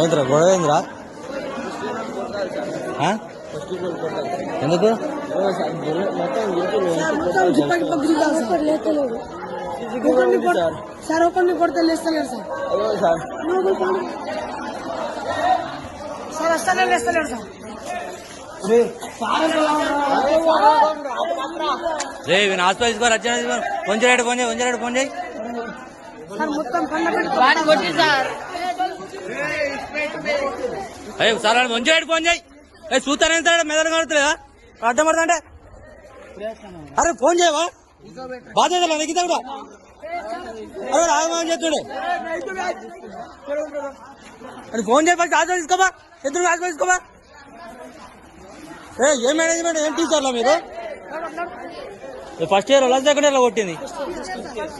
ఏంద్రా గొడవేంద్రా ఎందుకు సార్ ఒకరిని కొడితే లేస్తలేరు సార్ వస్తలే లేస్తలేరు సార్ రే హాస్పిటల్ తీసుకోవాలి వచ్చా కొంచెం ఫోన్ చేయి సార్ మొత్తం అయ్యో సార్ కొంచెం ఫోన్ చేయి చూస్తానే మెదడు కడుతులేదా అడ్డం పడుతుంటే అరే ఫోన్ చేయవా బాధ్యత నెగ్గితే కూడా అరే ఆగమని చెప్తుండే అది ఫోన్ చేయి ఫస్ట్ హాస్పిటల్ తీసుకోమా ఎదురు హాస్పిటల్ తీసుకోమా ఏం మేనేజ్మెంట్ ఏం టీచర్లా మీరు first year last second year లో కొట్టింది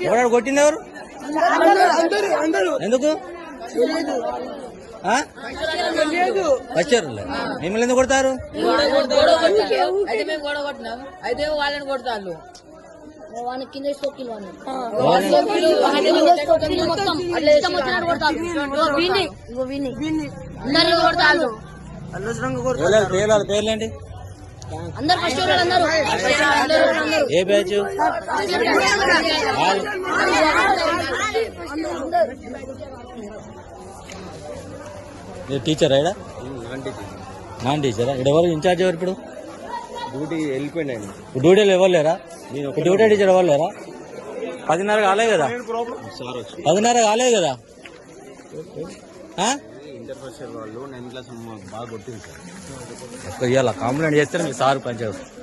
ఎవరు కొట్టింది ఎవరు ఎందుకు ఫస్ట్ ఇయర్ మిమ్మల్ని ఎందుకు కొడతారు అయితే వాళ్ళని కొడతారు కింద పేర్లేంటి అందరు ఫస్ట్ అందరూ ఏ బ్యాచ్ టీచరా ఇక్కడ నాన్ టీచరా ఇక్కడ ఎవరు ఇన్ఛార్జ్ ఎవరు ఇప్పుడు డ్యూటీ వెళ్ళిపోయినా డ్యూటీలో ఎవరు లేరా డ్యూటీ టీచర్ ఎవరు లేరా 10:30 కాలే కదా 10:30 కాలే కదా ఇంటర్ ఫస్ట్ ఇయర్ వాళ్ళు 9th క్లాస్ బాగా కొట్టింది సార్ ఇవాళ కంప్లైంట్ చేస్తే మీ సార్ పనిచేస్తారు